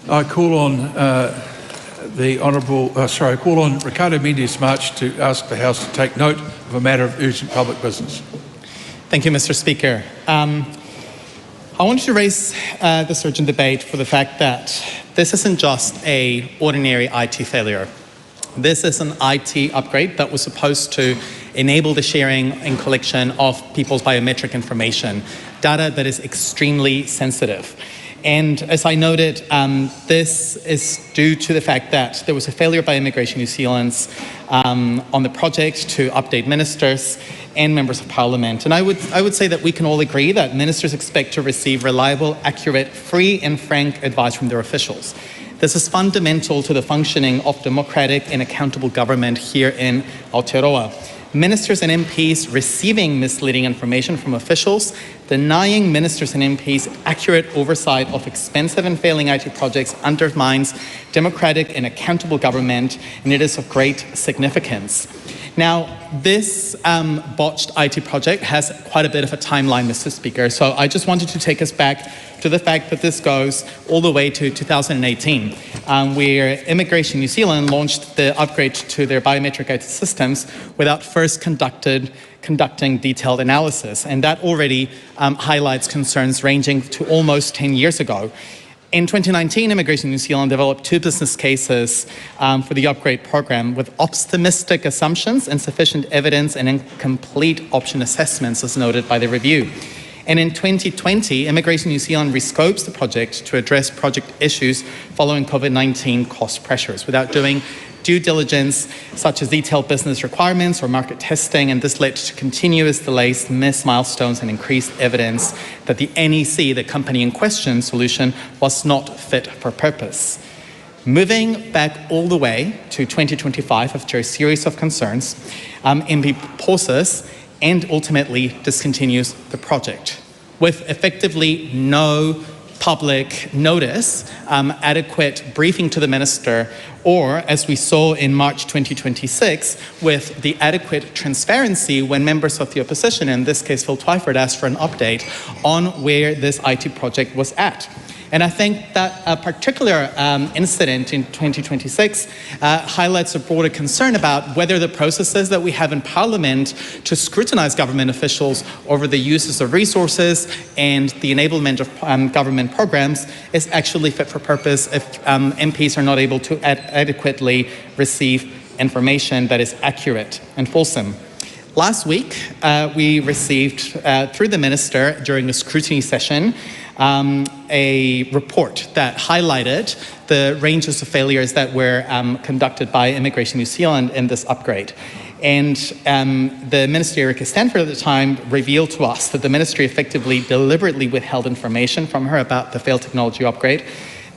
I call on call on Ricardo Mendes March to ask the House to take note of a matter of urgent public business. Thank you, Mr. Speaker. I wanted to raise this urgent debate for the fact that this isn't just an ordinary IT failure. This is an IT upgrade that was supposed to enable the sharing and collection of people's biometric information, data that is extremely sensitive. And as I noted, this is due to the fact that there was a failure by Immigration New Zealand on the project to update ministers and members of parliament. And I would say that we can all agree that ministers expect to receive reliable, accurate, free and frank advice from their officials. This is fundamental to the functioning of democratic and accountable government here in Aotearoa. Ministers and MPs receiving misleading information from officials, denying ministers and MPs accurate oversight of expensive and failing IT projects undermines democratic and accountable government, and it is of great significance. Now, this botched IT project has quite a bit of a timeline, Mr. Speaker, so I just wanted to take us back to the fact that this goes all the way to 2018, where Immigration New Zealand launched the upgrade to their biometric IT systems without first conducting detailed analysis. And that already highlights concerns ranging to almost 10 years ago. In 2019, Immigration New Zealand developed 2 business cases for the upgrade program with optimistic assumptions, insufficient evidence, and incomplete option assessments as noted by the review. And in 2020, Immigration New Zealand rescopes the project to address project issues following COVID-19 cost pressures without doing due diligence such as detailed business requirements or market testing, and this led to continuous delays, missed milestones, and increased evidence that the NEC, the company in question solution, was not fit for purpose. Moving back all the way to 2025 after a series of concerns, MP pauses and ultimately discontinues the project with effectively no public notice, adequate briefing to the minister, or as we saw in March 2026, with the adequate transparency when members of the opposition, in this case Phil Twyford, asked for an update on where this IT project was at. And I think that a particular incident in 2026 highlights a broader concern about whether the processes that we have in Parliament to scrutinise government officials over the uses of resources and the enablement of government programs is actually fit for purpose if MPs are not able to adequately receive information that is accurate and fulsome. Last week, we received, through the Minister during a scrutiny session, a report that highlighted the ranges of failures that were conducted by Immigration New Zealand in this upgrade. And the Ministerial at Stanford at the time revealed to us that the Ministry effectively deliberately withheld information from her about the failed technology upgrade,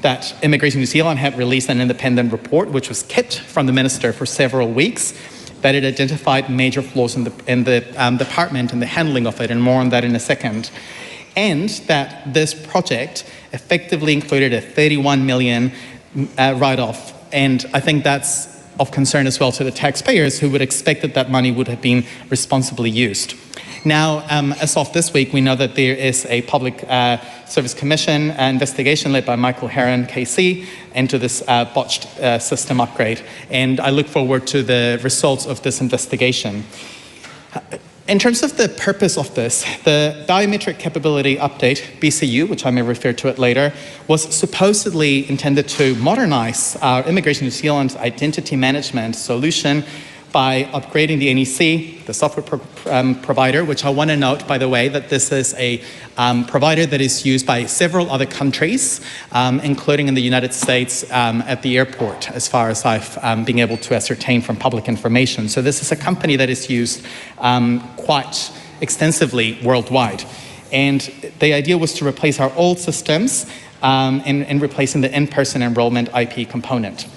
that Immigration New Zealand had released an independent report which was kept from the Minister for several weeks, that it identified major flaws in the department and the handling of it, and more on that in a second. And that this project effectively included a 31 million write-off. And I think that's of concern as well to the taxpayers who would expect that that money would have been responsibly used. Now, as of this week, we know that there is a Public Service Commission investigation led by Michael Heron, KC, into this botched system upgrade. And I look forward to the results of this investigation. In terms of the purpose of this, the Biometric Capability Update, BCU, which I may refer to it later, was supposedly intended to modernize our Immigration New Zealand's identity management solution by upgrading the NEC, the software provider, which I want to note, by the way, that this is a provider that is used by several other countries, including in the United States at the airport, as far as I've been able to ascertain from public information. So this is a company that is used quite extensively worldwide. And the idea was to replace our old systems in replacing the in-person enrollment IP component.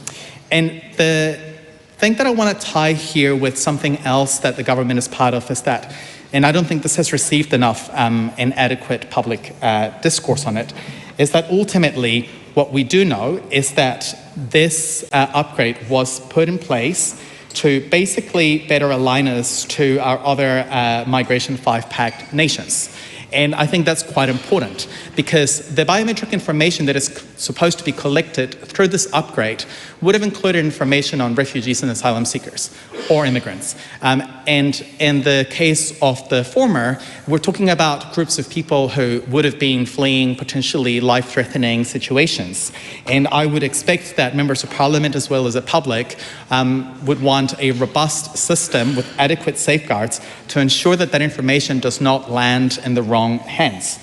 And the thing that I want to tie here with something else that the government is part of is that, and I don't think this has received enough and adequate public discourse on it, is that ultimately what we do know is that this upgrade was put in place to basically better align us to our other Migration 5 Pact nations. And I think that's quite important because the biometric information that is supposed to be collected through this upgrade would have included information on refugees and asylum seekers or immigrants. And in the case of the former, we're talking about groups of people who would have been fleeing potentially life-threatening situations. And I would expect that members of parliament as well as the public would want a robust system with adequate safeguards to ensure that that information does not land in the wrong hands.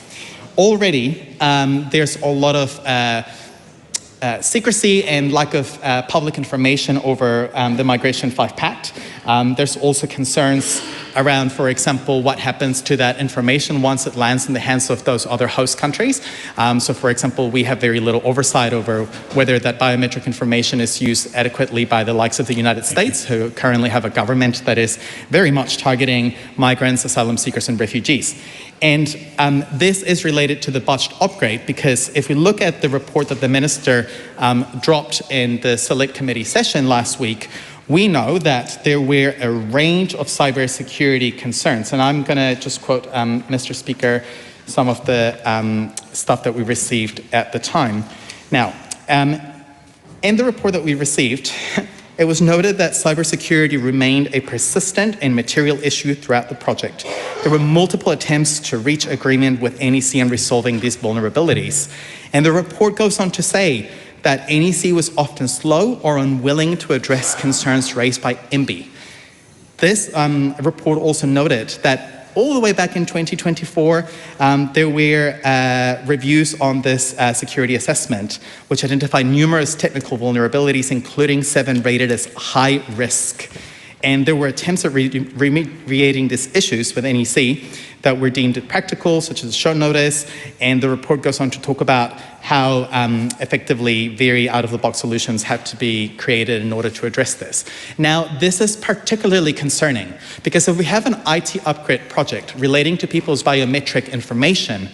Already, there's a lot of secrecy and lack of public information over the Migration 5 Pact. There's also concerns around, for example, what happens to that information once it lands in the hands of those other host countries. So, for example, we have very little oversight over whether that biometric information is used adequately by the likes of the United States, who currently have a government that is very much targeting migrants, asylum seekers, and refugees. And this is related to the botched upgrade because if we look at the report that the minister dropped in the select committee session last week, we know that there were a range of cybersecurity concerns. And I'm going to just quote, Mr. Speaker, some of the stuff that we received at the time. Now, in the report that we received, it was noted that cybersecurity remained a persistent and material issue throughout the project. There were multiple attempts to reach agreement with NEC on resolving these vulnerabilities. And the report goes on to say that NEC was often slow or unwilling to address concerns raised by IMBY. This report also noted that all the way back in 2024, there were reviews on this security assessment, which identified numerous technical vulnerabilities, including 7 rated as high risk. And there were attempts at remediating these issues with NEC that were deemed impractical, such as short notice, and the report goes on to talk about how effectively very out-of-the-box solutions had to be created in order to address this. Now, this is particularly concerning because if we have an IT upgrade project relating to people's biometric information,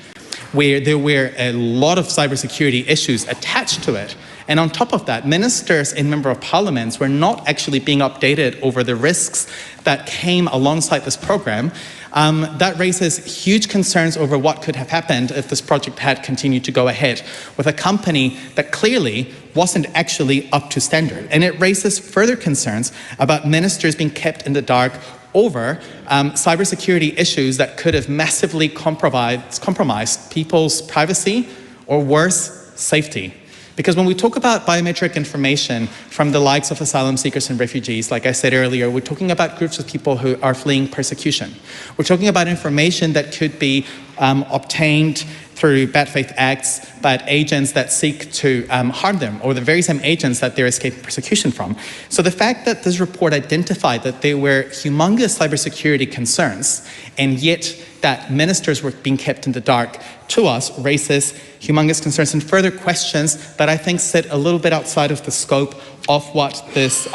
where there were a lot of cybersecurity issues attached to it, and on top of that, ministers and members of parliaments were not actually being updated over the risks that came alongside this program. That raises huge concerns over what could have happened if this project had continued to go ahead with a company that clearly wasn't actually up to standard. And it raises further concerns about ministers being kept in the dark over cybersecurity issues that could have massively compromised people's privacy or worse, safety. Because when we talk about biometric information from the likes of asylum seekers and refugees, like I said earlier, we're talking about groups of people who are fleeing persecution. We're talking about information that could be obtained through bad faith acts, but agents that seek to harm them, or the very same agents that they're escaping persecution from. So the fact that this report identified that there were humongous cybersecurity concerns, and yet that ministers were being kept in the dark, to us raises humongous concerns and further questions that I think sit a little bit outside of the scope of what this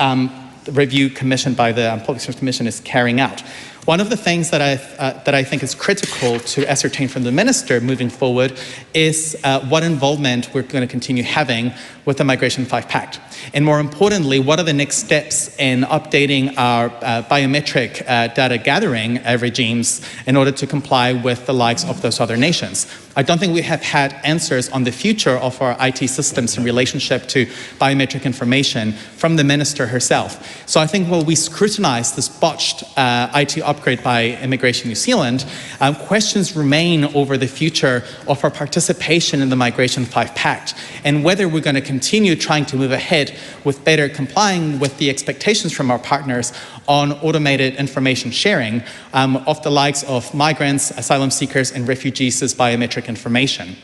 review commissioned by the Public Service Commission is carrying out. One of the things that I think is critical to ascertain from the minister moving forward is what involvement we're going to continue having with the Migration 5 Pact. And more importantly, what are the next steps in updating our biometric data gathering regimes in order to comply with the likes of those other nations? I don't think we have had answers on the future of our IT systems in relationship to biometric information from the minister herself. So I think while we scrutinize this botched IT upgrade by Immigration New Zealand, questions remain over the future of our participation in the Migration 5 Pact and whether we're going to continue trying to move ahead with better complying with the expectations from our partners on automated information sharing of the likes of migrants, asylum seekers, and refugees as biometric information.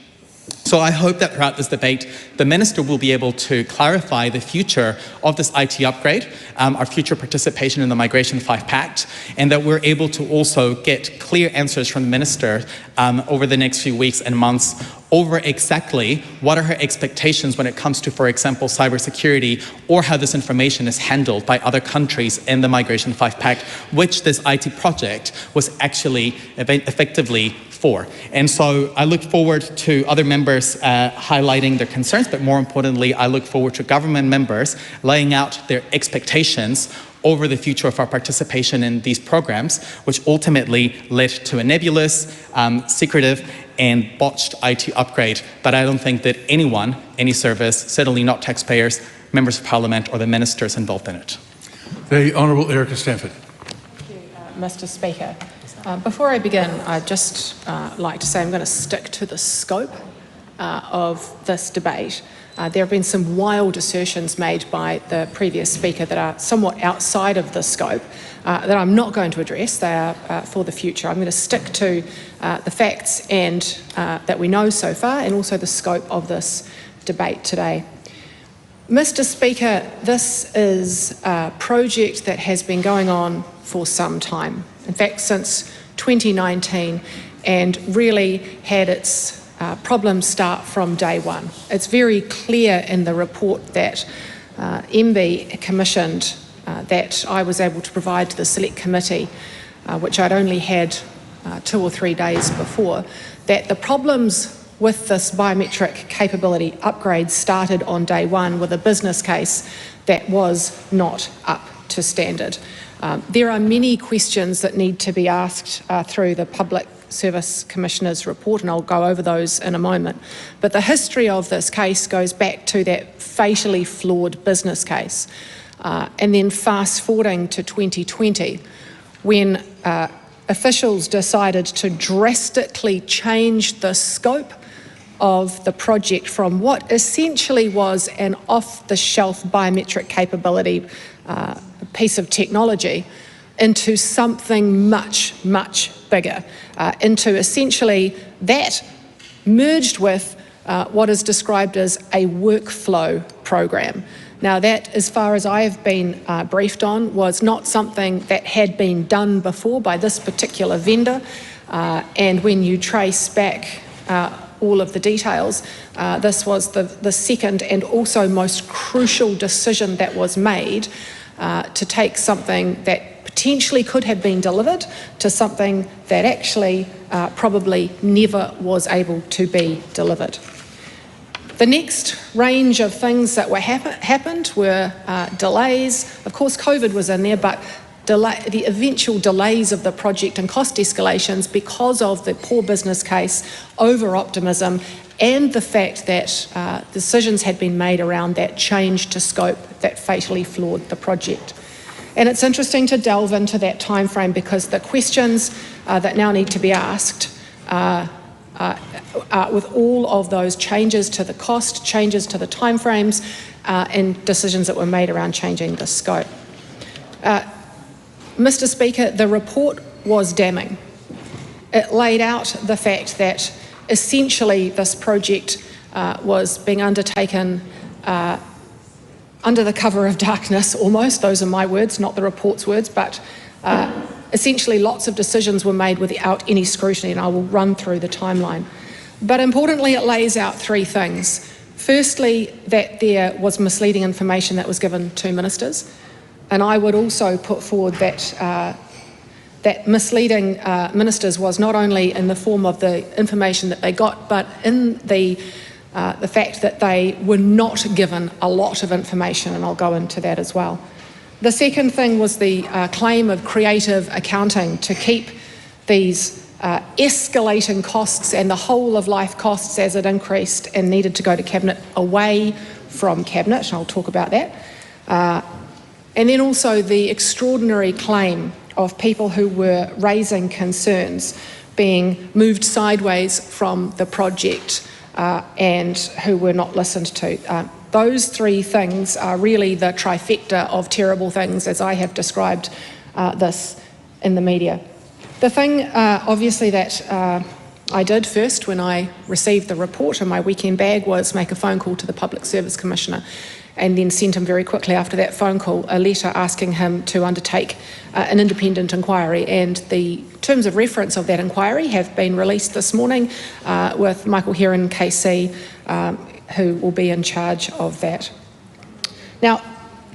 So I hope that throughout this debate, the minister will be able to clarify the future of this IT upgrade, our future participation in the Migration 5 Pact, and that we're able to also get clear answers from the minister over the next few weeks and months over exactly what are her expectations when it comes to, for example, cybersecurity or how this information is handled by other countries in the Migration 5 Pact, which this IT project was actually effectively for. And so I look forward to other members highlighting their concerns, but more importantly, I look forward to government members laying out their expectations over the future of our participation in these programs, which ultimately led to a nebulous, secretive, and botched IT upgrade that I don't think that anyone, any service, certainly not taxpayers, members of Parliament, or the ministers involved in it. The Honourable Erica Stanford. Thank you, Mr. Speaker. Before I begin, I'd just like to say I'm going to stick to the scope of this debate. There have been some wild assertions made by the previous speaker that are somewhat outside of the scope that I'm not going to address. They are for the future. I'm going to stick to the facts and that we know so far, and also the scope of this debate today. Mr. Speaker, this is a project that has been going on for some time. In fact, since 2019, and really had its problems start from day one. It's very clear in the report that MB commissioned that I was able to provide to the Select Committee, which I'd only had 2 or 3 days before, that the problems with this biometric capability upgrade started on day one with a business case that was not up to standard. There are many questions that need to be asked through the Public Service Commissioner's report, and I'll go over those in a moment. But the history of this case goes back to that fatally flawed business case. And then fast forwarding to 2020, when officials decided to drastically change the scope of the project from what essentially was an off-the-shelf biometric capability piece of technology into something much, much bigger, into essentially that merged with what is described as a workflow program. Now that, as far as I have been briefed on, was not something that had been done before by this particular vendor, and when you trace back all of the details, this was the second and also most crucial decision that was made to take something that potentially could have been delivered to something that actually probably never was able to be delivered. The next range of things that happened were delays. Of course, COVID was in there, but the eventual delays of the project and cost escalations because of the poor business case, over-optimism, and the fact that decisions had been made around that change to scope that fatally flawed the project. And it's interesting to delve into that time frame because the questions that now need to be asked with all of those changes to the cost, changes to the timeframes, and decisions that were made around changing the scope. Mr. Speaker, the report was damning. It laid out the fact that essentially this project was being undertaken under the cover of darkness almost. Those are my words, not the report's words, but essentially lots of decisions were made without any scrutiny, and I will run through the timeline. But importantly, it lays out 3 things. Firstly, that there was misleading information that was given to ministers, and I would also put forward that that misleading ministers was not only in the form of the information that they got, but in the fact that they were not given a lot of information, and I'll go into that as well. The second thing was the claim of creative accounting to keep these escalating costs and the whole of life costs as it increased and needed to go to Cabinet away from Cabinet, and I'll talk about that. And then also the extraordinary claim of people who were raising concerns being moved sideways from the project and who were not listened to. Those 3 things are really the trifecta of terrible things as I have described this in the media. The thing obviously that I did first when I received the report in my weekend bag was make a phone call to the Public Service Commissioner, and then sent him very quickly after that phone call a letter asking him to undertake an independent inquiry, and the terms of reference of that inquiry have been released this morning with Michael Heron KC, who will be in charge of that. Now,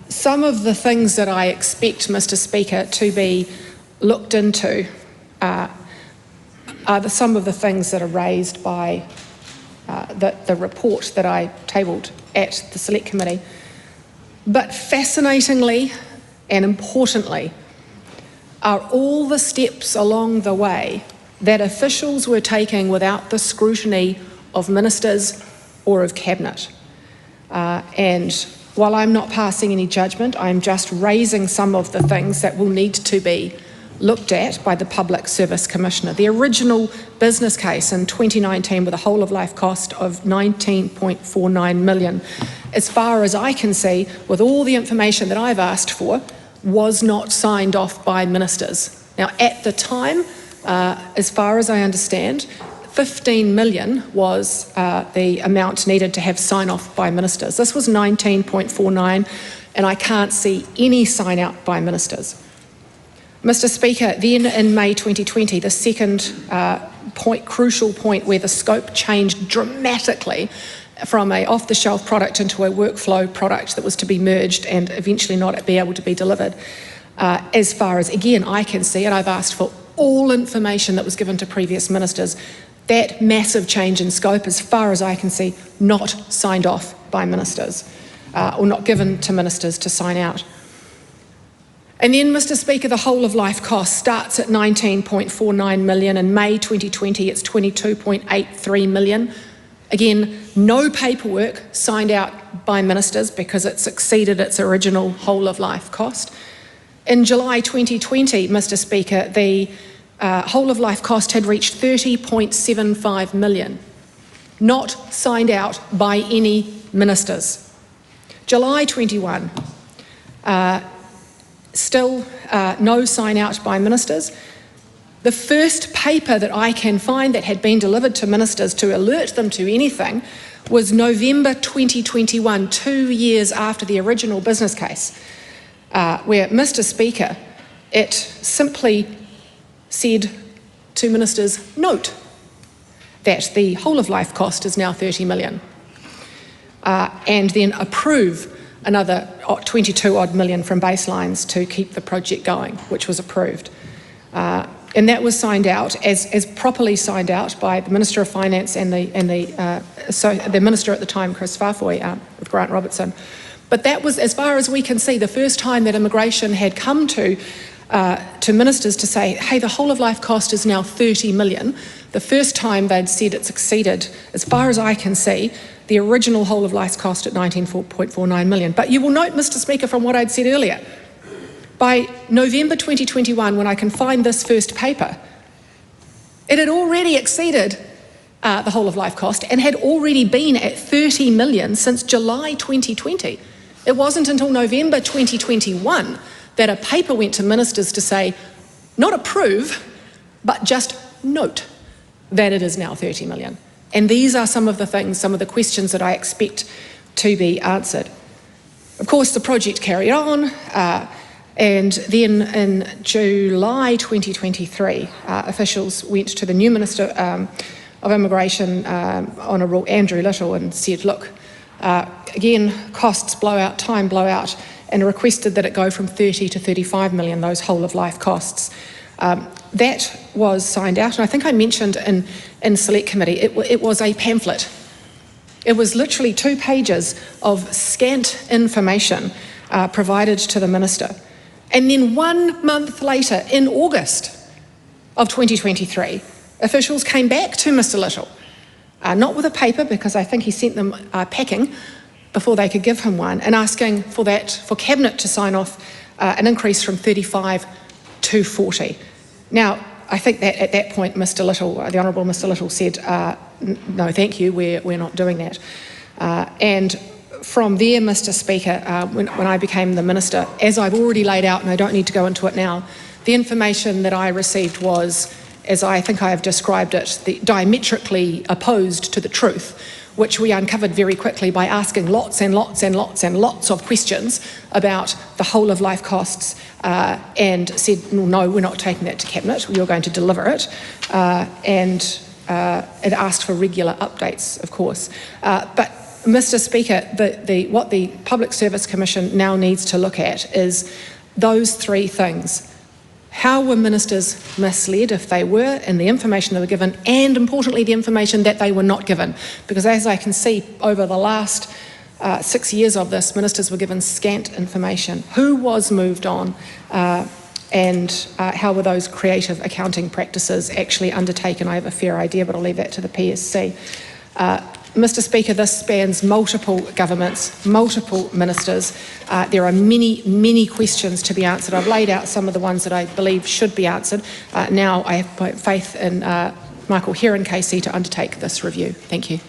some of the things that I expect, Mr. Speaker, to be looked into are some of the things that are raised by the report that I tabled at the Select Committee. But fascinatingly, and importantly, are all the steps along the way that officials were taking without the scrutiny of ministers or of cabinet. And while I'm not passing any judgment, I'm just raising some of the things that will need to be looked at by the Public Service Commissioner. The original business case in 2019 with a whole of life cost of $19.49 million, as far as I can see, with all the information that I've asked for, was not signed off by ministers. Now, at the time, as far as I understand, 15 million was the amount needed to have sign-off by ministers. This was 19.49, and I can't see any sign-out by ministers. Mr. Speaker, then in May 2020, the second crucial point where the scope changed dramatically from an off-the-shelf product into a workflow product that was to be merged and eventually not be able to be delivered. As far as, again, I can see it, I've asked for all information that was given to previous ministers. That massive change in scope, as far as I can see, not signed off by ministers or not given to ministers to sign out. And then, Mr. Speaker, the whole of life cost starts at 19.49 million. In May 2020, it's 22.83 million. Again, no paperwork signed out by ministers because it's exceeded its original whole of life cost. In July 2020, Mr. Speaker, the whole of life cost had reached 30.75 million, not signed out by any ministers. July 21, still no sign out by ministers. The first paper that I can find that had been delivered to ministers to alert them to anything was November 2021, 2 years after the original business case, where, Mr. Speaker, it simply said to ministers, note that the whole of life cost is now 30 million, and then approve another 22 odd million from baselines to keep the project going, which was approved. And that was signed out, as properly signed out by the Minister of Finance and the Minister at the time, Chris Farfoy, with Grant Robertson. But that was, as far as we can see, the first time that immigration had come to ministers to say, hey, the whole of life cost is now 30 million. The first time they'd said it's exceeded, as far as I can see, the original whole of life cost at 19.49 million. But you will note, Mr. Speaker, from what I'd said earlier, by November 2021, when I can find this first paper, it had already exceeded the whole of life cost and had already been at 30 million since July 2020. It wasn't until November 2021 that a paper went to ministers to say, not approve, but just note that it is now 30 million. And these are some of the things, some of the questions that I expect to be answered. Of course, the project carried on, and then in July 2023, officials went to the new Minister of Immigration, Honourable Andrew Little, and said, look, again, costs blow out, time blow out, and requested that it go from 30 to 35 million, those whole of life costs. That was signed out, and I think I mentioned in Select Committee, it was a pamphlet. It was literally 2 pages of scant information provided to the Minister. And then 1 month later, in August of 2023, officials came back to Mr. Little, not with a paper, because I think he sent them packing before they could give him one, and asking for Cabinet to sign off an increase from 35 to 40. Now, I think that at that point, Mr. Little, the Honourable Mr. Little said, no, thank you, we're not doing that. And from there, Mr. Speaker, when I became the Minister, as I've already laid out, and I don't need to go into it now, the information that I received was, as I think I have described it, diametrically opposed to the truth, which we uncovered very quickly by asking lots and lots and lots and lots of questions about the whole of life costs, and said, no, we're not taking that to Cabinet, you're going to deliver it, and it asked for regular updates, of course. But Mr. Speaker, what the Public Service Commission now needs to look at is those 3 things. How were ministers misled, if they were, in the information they were given, and importantly, the information that they were not given? Because as I can see over the last 6 years of this, ministers were given scant information. Who was moved on? And how were those creative accounting practices actually undertaken? I have a fair idea, but I'll leave that to the PSC. Mr. Speaker, this spans multiple governments, multiple ministers. There are many, many questions to be answered. I've laid out some of the ones that I believe should be answered. Now I have faith in Michael Heron KC to undertake this review. Thank you.